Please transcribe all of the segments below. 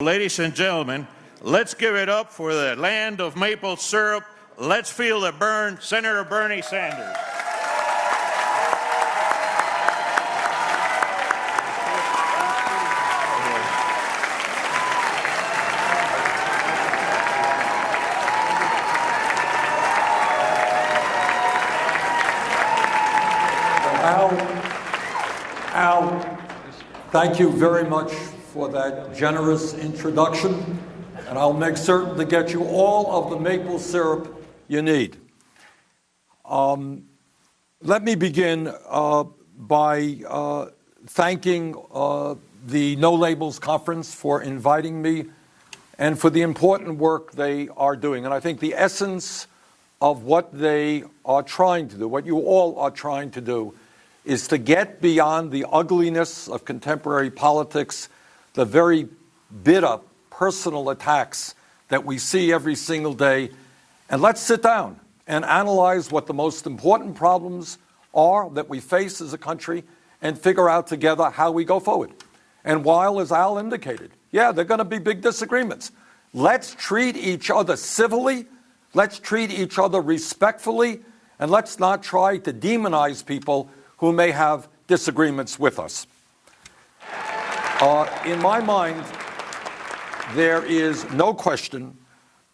Ladies and gentlemen, let's give it up for the land of maple syrup. Let's feel the burn, Senator Bernie Sanders. Al, thank you very much for that generous introduction, and I'll make certain to get you all of the maple syrup you need. Let me begin by thanking the No Labels Conference for inviting me and for the important work they are doing. And I think the essence of what they are trying to do, what you all are trying to do, is to get beyond the ugliness of contemporary politics, the very bitter personal attacks that we see every single day, and let's sit down and analyze what the most important problems are that we face as a country and figure out together how we go forward. And while, as Al indicated, yeah, there are going to be big disagreements, let's treat each other civilly, let's treat each other respectfully, and let's not try to demonize people who may have disagreements with us. In my mind, there is no question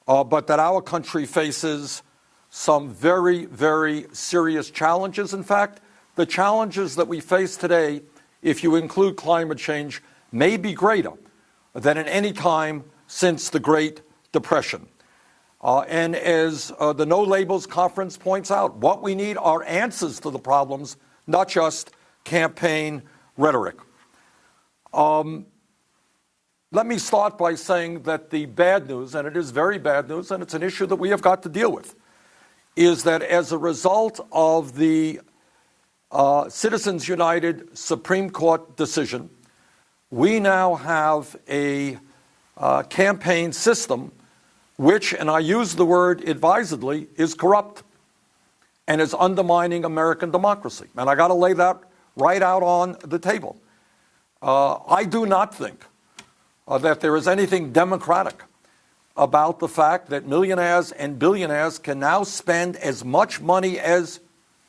but that our country faces some very, very serious challenges. In fact, the challenges that we face today, if you include climate change, may be greater than at any time since the Great Depression. And as the No Labels Conference points out, what we need are answers to the problems, not just campaign rhetoric. Let me start by saying that the bad news, and it is very bad news, and it's an issue that we have got to deal with, is that as a result of the Citizens United Supreme Court decision, we now have a campaign system which, and I use the word advisedly, is corrupt and is undermining American democracy. And I got to lay that right out on the table. I do not think that there is anything democratic about the fact that millionaires and billionaires can now spend as much money as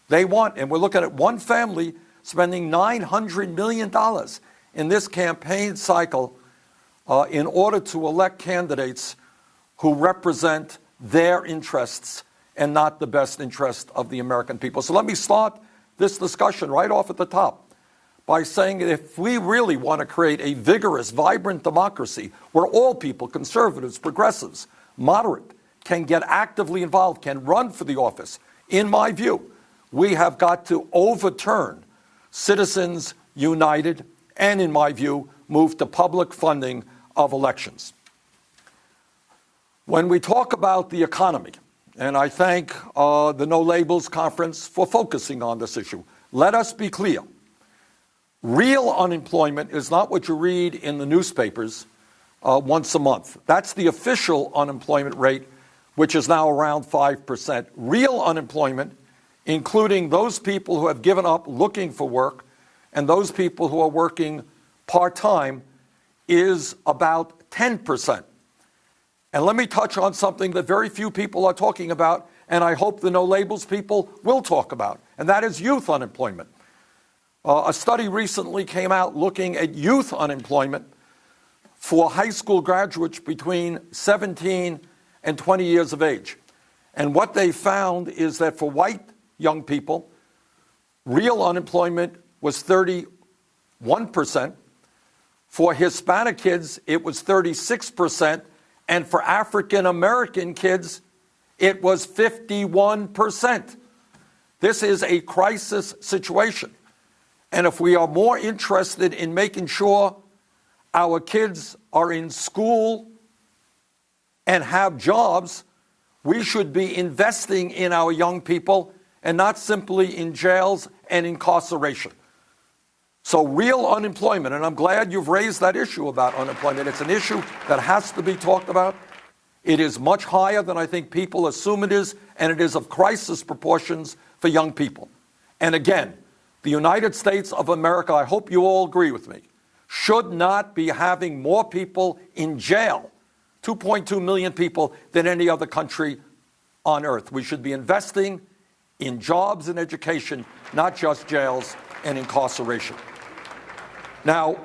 they want. And we're looking at one family spending $900 million in this campaign cycle in order to elect candidates who represent their interests and not the best interest of the American people. So let me start this discussion right off at the top by saying that if we really want to create a vigorous, vibrant democracy where all people, conservatives, progressives, moderate, can get actively involved, can run for the office, in my view, we have got to overturn Citizens United and, in my view, move to public funding of elections. When we talk about the economy, and I thank the No Labels Conference for focusing on this issue, let us be clear. Real unemployment is not what you read in the newspapers once a month. That's the official unemployment rate, which is now around 5%. Real unemployment, including those people who have given up looking for work and those people who are working part-time, is about 10%. And let me touch on something that very few people are talking about, and I hope the No Labels people will talk about, and that is youth unemployment. A study recently came out looking at youth unemployment for high school graduates between 17 and 20 years of age. And what they found is that for white young people, real unemployment was 31%. For Hispanic kids, it was 36%. And for African American kids, it was 51%. This is a crisis situation. And if we are more interested in making sure our kids are in school and have jobs, we should be investing in our young people and not simply in jails and incarceration. So real unemployment, and I'm glad you've raised that issue about unemployment. It's an issue that has to be talked about. It is much higher than I think people assume it is, and it is of crisis proportions for young people. And again, the United States of America, I hope you all agree with me, should not be having more people in jail, 2.2 million people, than any other country on earth. We should be investing in jobs and education, not just jails and incarceration. Now,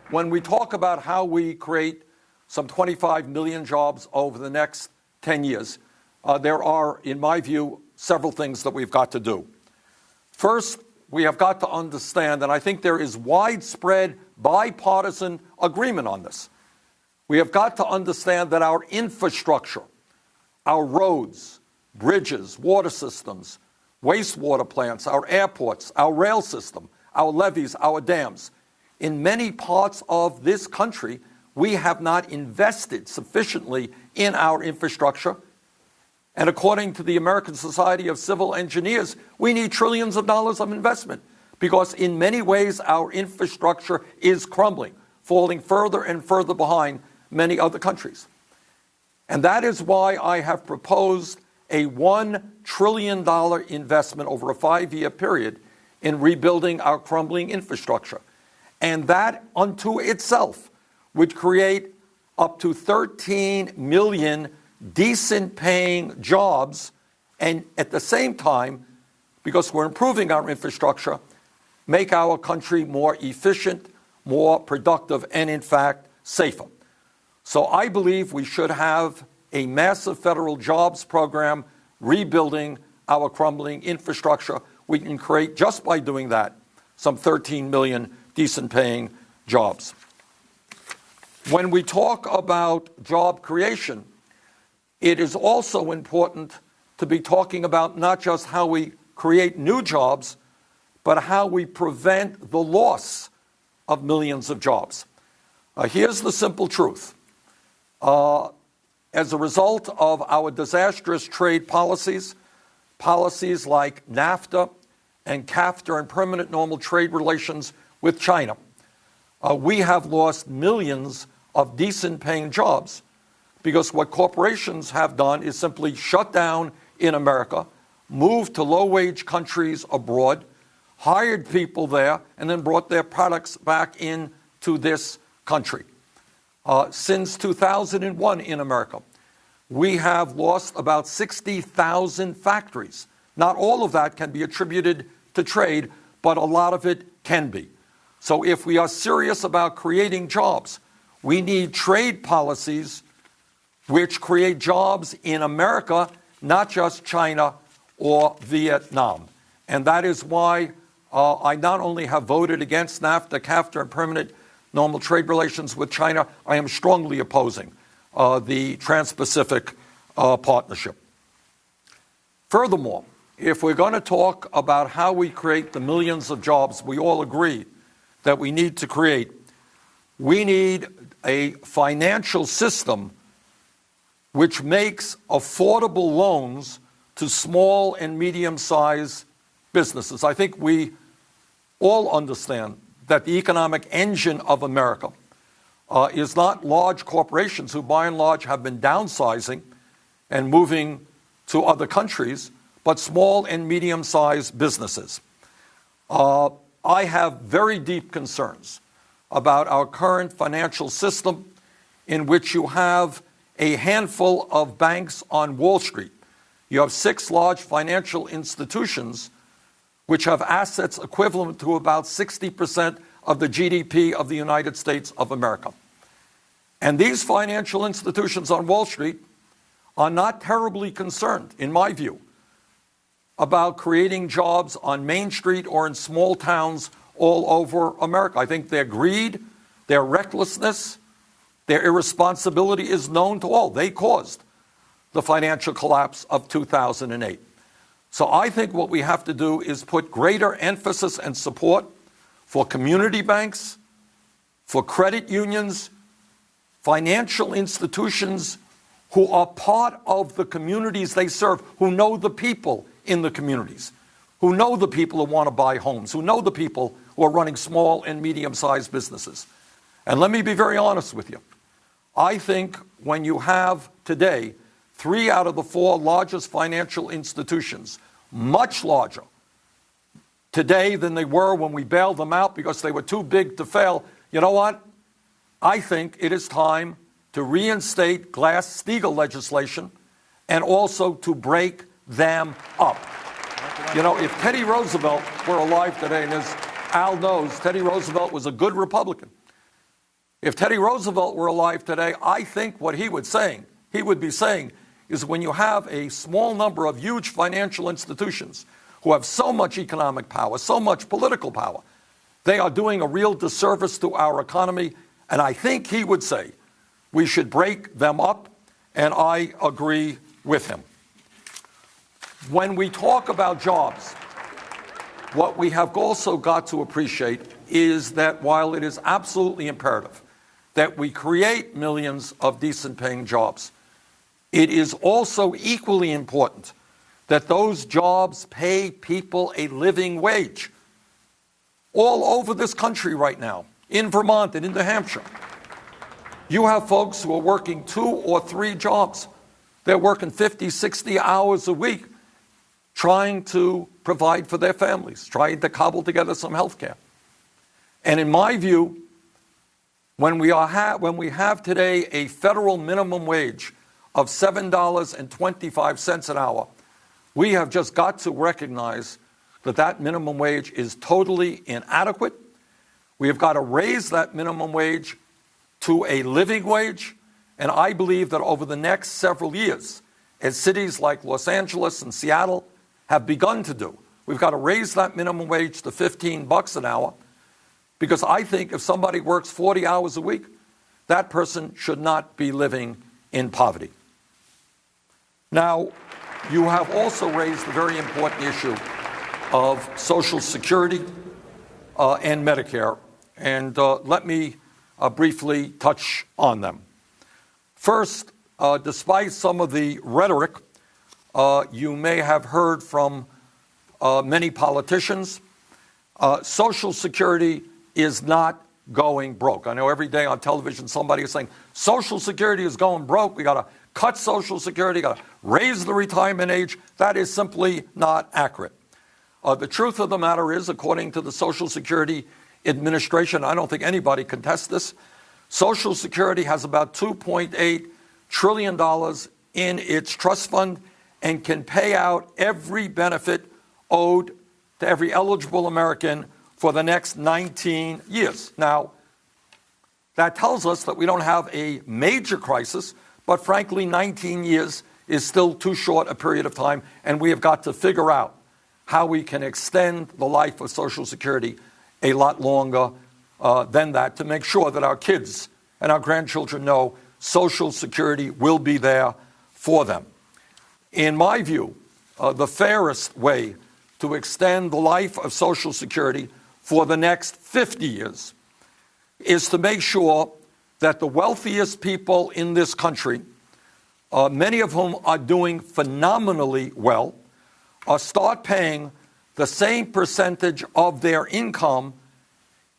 when we talk about how we create some 25 million jobs over the next 10 years, there are, in my view, several things that we've got to do. First, we have got to understand, and I think there is widespread bipartisan agreement on this, we have got to understand that our infrastructure, our roads, bridges, water systems, wastewater plants, our airports, our rail system, our levees, our dams, in many parts of this country, we have not invested sufficiently in our infrastructure. And according to the American Society of Civil Engineers, we need trillions of dollars of investment because in many ways our infrastructure is crumbling, falling further and further behind many other countries. And that is why I have proposed a $1 trillion investment over a 5-year period in rebuilding our crumbling infrastructure. And that unto itself would create up to 13 million decent paying jobs, and at the same time, because we're improving our infrastructure, make our country more efficient, more productive, and in fact, safer. So I believe we should have a massive federal jobs program rebuilding our crumbling infrastructure. We can create, just by doing that, some 13 million decent paying jobs. When we talk about job creation, it is also important to be talking about not just how we create new jobs, but how we prevent the loss of millions of jobs. Here's the simple truth. As a result of our disastrous trade policies, policies like NAFTA and CAFTA and permanent normal trade relations with China, we have lost millions of decent paying jobs because what corporations have done is simply shut down in America, moved to low-wage countries abroad, hired people there, and then brought their products back into this country. Since 2001 in America, we have lost about 60,000 factories. Not all of that can be attributed to trade, but a lot of it can be. So if we are serious about creating jobs, we need trade policies which create jobs in America, not just China or Vietnam. And that is why I not only have voted against NAFTA, CAFTA, and permanent normal trade relations with China, I am strongly opposing the Trans-Pacific Partnership. Furthermore, if we're going to talk about how we create the millions of jobs we all agree that we need to create, we need a financial system which makes affordable loans to small and medium-sized businesses. I think we all understand that the economic engine of America is not large corporations who by and large have been downsizing and moving to other countries, but small and medium-sized businesses. I have very deep concerns about our current financial system in which you have a handful of banks on Wall Street. You have 6 large financial institutions which have assets equivalent to about 60% of the GDP of the United States of America. And these financial institutions on Wall Street are not terribly concerned, in my view, about creating jobs on Main Street or in small towns all over America. I think their greed, their recklessness, their irresponsibility is known to all. They caused the financial collapse of 2008. So I think what we have to do is put greater emphasis and support for community banks, for credit unions, financial institutions who are part of the communities they serve, who know the people in the communities, who know the people who want to buy homes, who know the people who are running small and medium-sized businesses. And let me be very honest with you. I think when you have today 3 out of the 4 largest financial institutions, much larger today than they were when we bailed them out because they were too big to fail, you know what? I think it is time to reinstate Glass-Steagall legislation and also to break them up. You know, if Teddy Roosevelt were alive today, and as Al knows, Teddy Roosevelt was a good Republican. If Teddy Roosevelt were alive today, I think what he would be saying is when you have a small number of huge financial institutions who have so much economic power, so much political power, they are doing a real disservice to our economy. And I think he would say we should break them up, and I agree with him. When we talk about jobs, what we have also got to appreciate is that while it is absolutely imperative that we create millions of decent paying jobs, it is also equally important that those jobs pay people a living wage. All over this country right now, in Vermont and in New Hampshire, you have folks who are working 2 or 3 jobs. They're working 50, 60 hours a week trying to provide for their families, trying to cobble together some health care. And in my view, when we have today a federal minimum wage of $7.25 an hour, we have just got to recognize that that minimum wage is totally inadequate. We have got to raise that minimum wage to a living wage. And I believe that over the next several years, as cities like Los Angeles and Seattle have begun to do, we've got to raise that minimum wage to $15 an hour, because I think if somebody works 40 hours a week, that person should not be living in poverty. Now, you have also raised the very important issue of Social Security and Medicare, and let me briefly touch on them. First, despite some of the rhetoric you may have heard from many politicians, Social Security is not going broke. I know every day on television somebody is saying Social Security is going broke. We got to cut Social Security, got to raise the retirement age. That is simply not accurate. The truth of the matter is, according to the Social Security Administration, I don't think anybody contests this, Social Security has about $2.8 trillion in its trust fund and can pay out every benefit owed to every eligible American for the next 19 years. Now, that tells us that we don't have a major crisis, but frankly, 19 years is still too short a period of time, and we have got to figure out how we can extend the life of Social Security a lot longer than that to make sure that our kids and our grandchildren know Social Security will be there for them. In my view, the fairest way to extend the life of Social Security for the next 50 years is to make sure that the wealthiest people in this country, many of whom are doing phenomenally well, start paying the same percentage of their income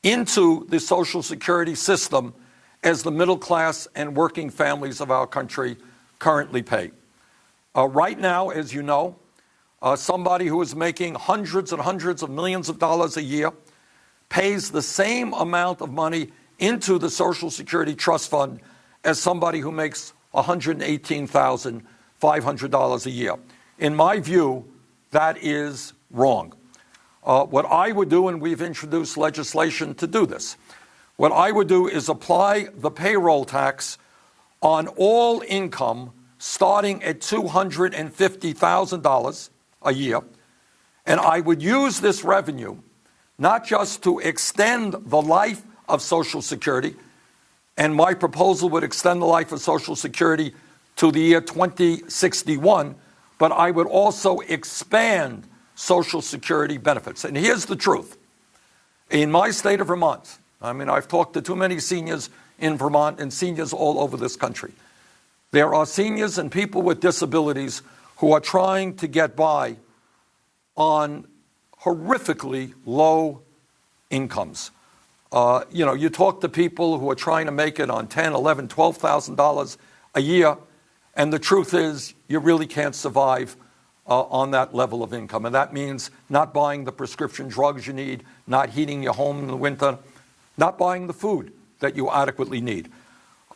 into the Social Security system as the middle class and working families of our country currently pay. Right now, as you know, somebody who is making hundreds and hundreds of millions of dollars a year pays the same amount of money into the Social Security Trust Fund as somebody who makes $118,500 a year. In my view, that is wrong. What I would do, and we've introduced legislation to do this, what I would do is apply the payroll tax on all income starting at $250,000 a year, and I would use this revenue not just to extend the life of Social Security, and my proposal would extend the life of Social Security to the year 2061, but I would also expand Social Security benefits. And here's the truth. In my state of Vermont, I mean, I've talked to too many seniors in Vermont and seniors all over this country. There are seniors and people with disabilities who are trying to get by on horrifically low incomes. You talk to people who are trying to make it on $10,000, $11,000, $12,000 a year, and the truth is you really can't survive on that level of income. And that means not buying the prescription drugs you need, not heating your home in the winter, not buying the food adequately need.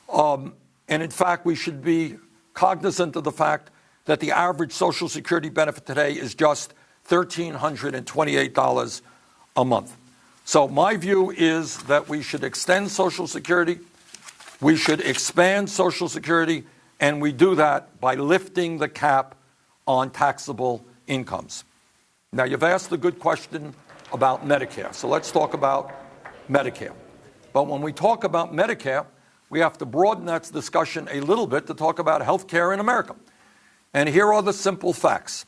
And in fact, we should be cognizant of the fact that the average Social Security benefit today is just $1,328 a month. So my view is that we should extend Social Security, we should expand Social Security, and we do that by lifting the cap on taxable incomes. Now, you've asked a good question about Medicare, so let's talk about Medicare. But when we talk about Medicare, we have to broaden that discussion a little bit to talk about health care in America. And here are the simple facts.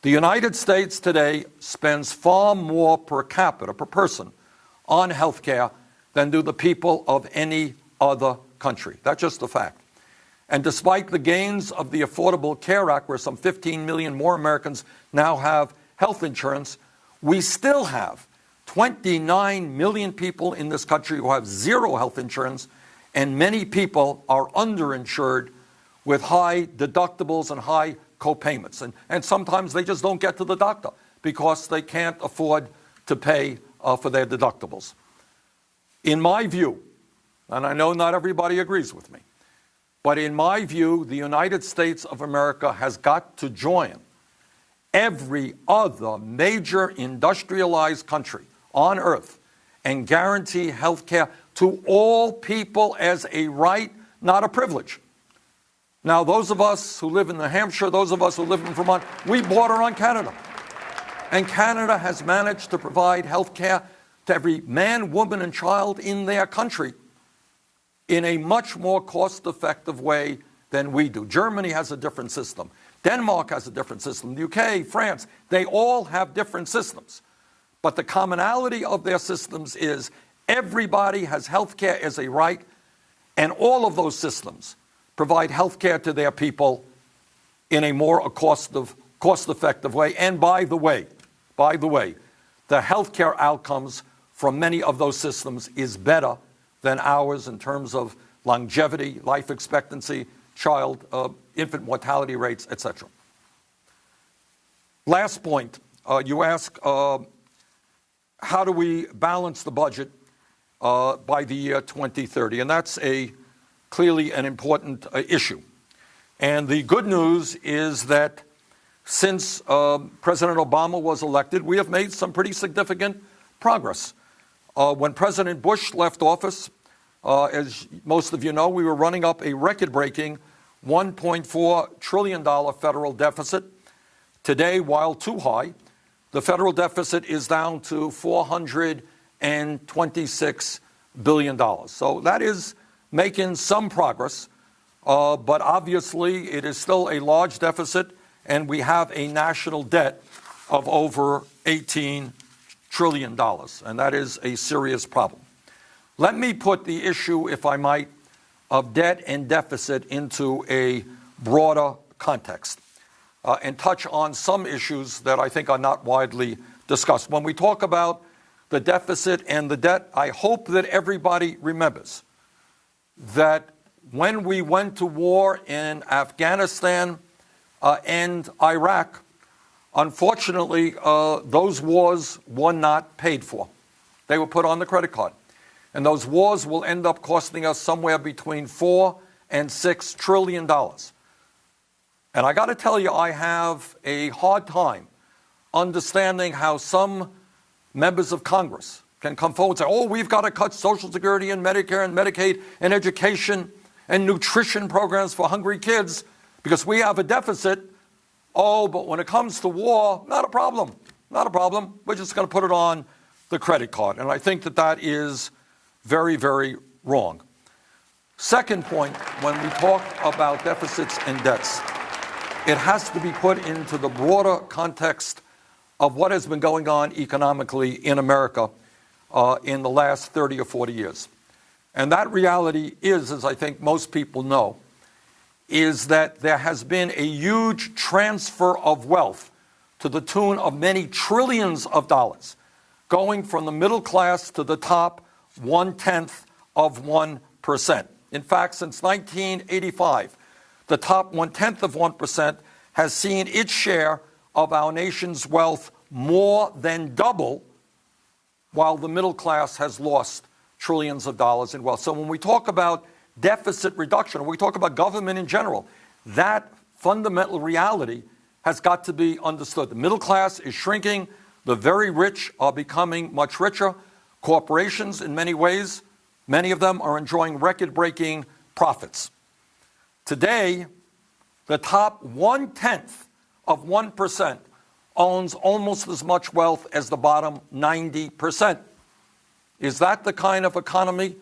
The United States today spends far more per capita, per person, on health care than do the people of any other country. That's just a fact. And despite the gains of the Affordable Care Act, where some 15 million more Americans now have health insurance, we still have 29 million people in this country who have zero health insurance, and many people are underinsured with high deductibles and high co-payments. And sometimes they just don't get to the doctor because they can't afford to pay for their deductibles. In my view, and I know not everybody agrees with me, but in my view, the United States of America has got to join every other major industrialized country on earth and guarantee health care to all people as a right, not a privilege. Now, those of us who live in New Hampshire, those of us who live in Vermont, we border on Canada. And Canada has managed to provide health care to every man, woman, and child in their country in a much more cost-effective way than we do. Germany has a different system. Denmark has a different system. The UK, France, they all have different systems. But the commonality of their systems is everybody has health care as a right, and all of those systems provide health care to their people in a more cost-effective way. And by the way, the health care outcomes from many of those systems is better than ours in terms of longevity, life expectancy, infant mortality rates, etc. Last point, you ask, how do we balance the budget by the year 2030? And that's clearly an important issue. And the good news is that since President Obama was elected, we have made some pretty significant progress. When President Bush left office, as most of you know, we were running up a record-breaking $1.4 trillion federal deficit. Today, while too high, the federal deficit is down to $426 billion. So that is making some progress, but obviously it is still a large deficit, and we have a national debt of over $18 trillion, and that is a serious problem. Let me put the issue, if I might, of debt and deficit into a broader context and touch on some issues that I think are not widely discussed. When we talk about the deficit and the debt, I hope that everybody remembers that when we went to war in Afghanistan and Iraq, unfortunately, those wars were not paid for. They were put on the credit card. And those wars will end up costing us somewhere between $4 and $6 trillion. And I got to tell you, I have a hard time understanding how some members of Congress can come forward and say, oh, we've got to cut Social Security and Medicare and Medicaid and education and nutrition programs for hungry kids because we have a deficit. Oh, but when it comes to war, not a problem. Not a problem. We're just going to put it on the credit card. And I think that that is very, very wrong. Second point, when we talk about deficits and debts, it has to be put into the broader context of what has been going on economically in America in the last 30 or 40 years. And that reality is, as I think most people know, is that there has been a huge transfer of wealth to the tune of many trillions of dollars, going from the middle class to the top 0.1%. In fact, since 1985, the top 0.1% has seen its share of our nation's wealth more than double, while the middle class has lost trillions of dollars in wealth. So when we talk about deficit reduction, or we talk about government in general, that fundamental reality has got to be understood. The middle class is shrinking. The very rich are becoming much richer. Corporations, in many ways, many of them are enjoying record-breaking profits. Today, the top 0.1% owns almost as much wealth as the bottom 90%. Is that the kind of economy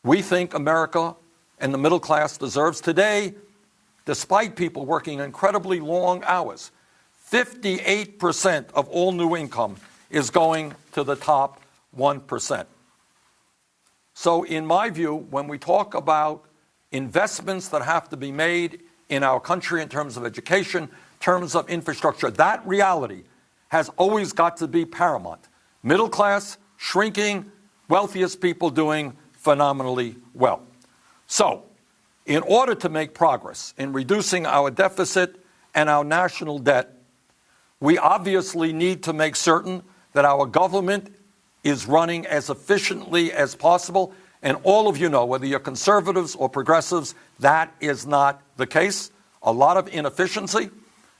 we think America and the middle class deserves today? Despite people working incredibly long hours, 58% of all new income is going to the top 1%. So in my view, when we talk about investments that have to be made in our country in terms of education, terms of infrastructure, that reality has always got to be paramount. Middle class shrinking, wealthiest people doing phenomenally well. So, in order to make progress in reducing our deficit and our national debt, we obviously need to make certain that our government is running as efficiently as possible. And all of you know, whether you're conservatives or progressives, that is not the case. A lot of inefficiency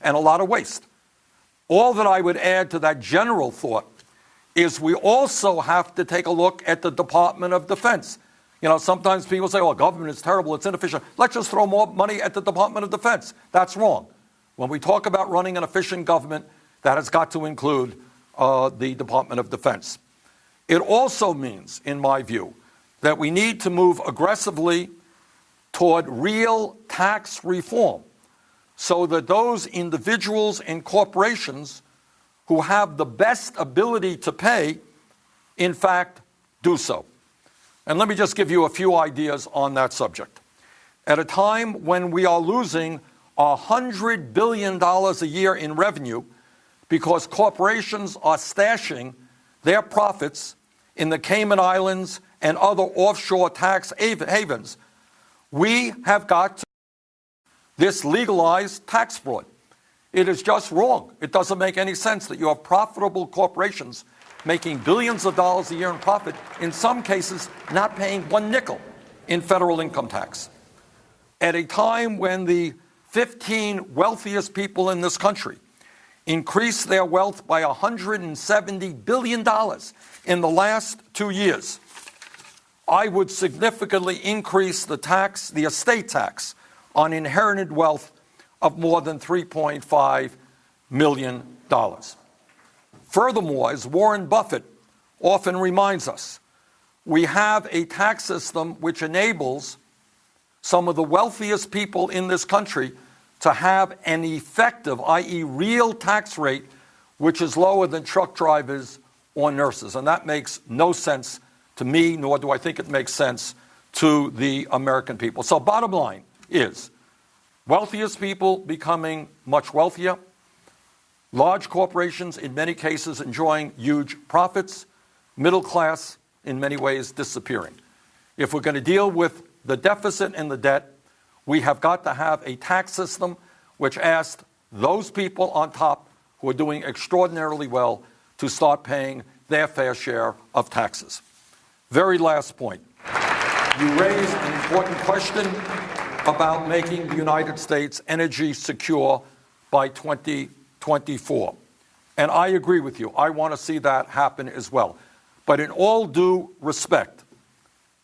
and a lot of waste. All that I would add to that general thought is we also have to take a look at the Department of Defense. You know, sometimes people say, oh, government is terrible, it's inefficient. Let's just throw more money at the Department of Defense. That's wrong. When we talk about running an efficient government, that has got to include the Department of Defense. It also means, in my view, that we need to move aggressively toward real tax reform so that those individuals and corporations who have the best ability to pay, in fact, do so. And let me just give you a few ideas on that subject. At a time when we are losing $100 billion a year in revenue because corporations are stashing their profits in the Cayman Islands and other offshore tax havens, we have got to this legalized tax fraud. It is just wrong. It doesn't make any sense that you have profitable corporations making billions of dollars a year in profit, in some cases not paying one nickel in federal income tax. At a time when the 15 wealthiest people in this country increased their wealth by $170 billion in the last 2 years, I would significantly increase the estate tax on inherited wealth of more than $3.5 million. Furthermore, as Warren Buffett often reminds us, we have a tax system which enables some of the wealthiest people in this country to have an effective, i.e. real tax rate, which is lower than truck drivers or nurses. And that makes no sense to me, nor do I think it makes sense to the American people. So bottom line is, wealthiest people becoming much wealthier, large corporations in many cases enjoying huge profits, middle class in many ways disappearing. If we're going to deal with the deficit and the debt, we have got to have a tax system which asks those people on top who are doing extraordinarily well to start paying their fair share of taxes. Very last point. You raised an important question about making the United States energy secure by 2024. And I agree with you. I want to see that happen as well. But in all due respect,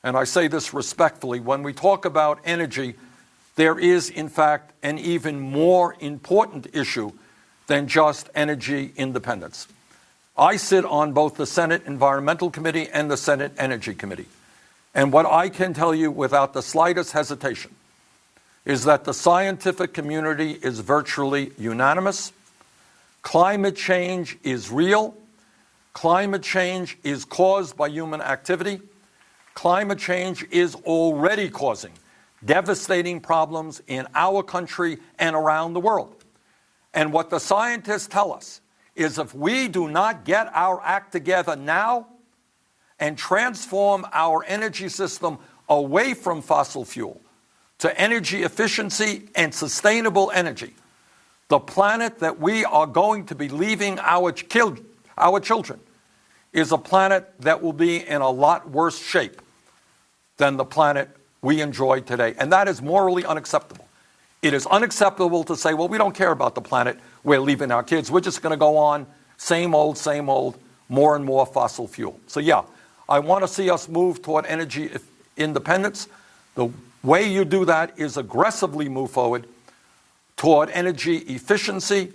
and I say this respectfully, when we talk about energy, there is, in fact, an even more important issue than just energy independence. I sit on both the Senate Environmental Committee and the Senate Energy Committee. And what I can tell you without the slightest hesitation is that the scientific community is virtually unanimous. Climate change is real. Climate change is caused by human activity. Climate change is already causing devastating problems in our country and around the world. And what the scientists tell us is if we do not get our act together now and transform our energy system away from fossil fuel to energy efficiency and sustainable energy, the planet that we are going to be leaving our children is a planet that will be in a lot worse shape than the planet we enjoy today. And that is morally unacceptable. It is unacceptable to say, well, we don't care about the planet we're leaving our kids. We're just going to go on, same old, more and more fossil fuel. So yeah, I want to see us move toward energy independence. The way you do that is aggressively move forward toward energy efficiency,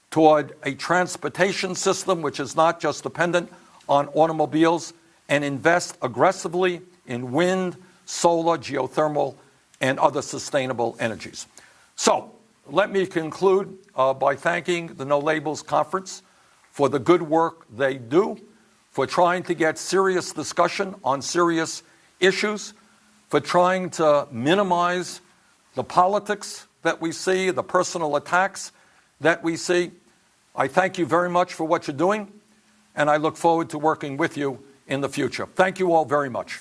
toward a transportation system which is not just dependent on automobiles, and invest aggressively in wind, solar, geothermal, and other sustainable energies. So let me conclude by thanking the No Labels Conference for the good work they do, for trying to get serious discussion on serious issues, for trying to minimize the politics that we see, the personal attacks that we see. I thank you very much for what you're doing, and I look forward to working with you in the future. Thank you all very much.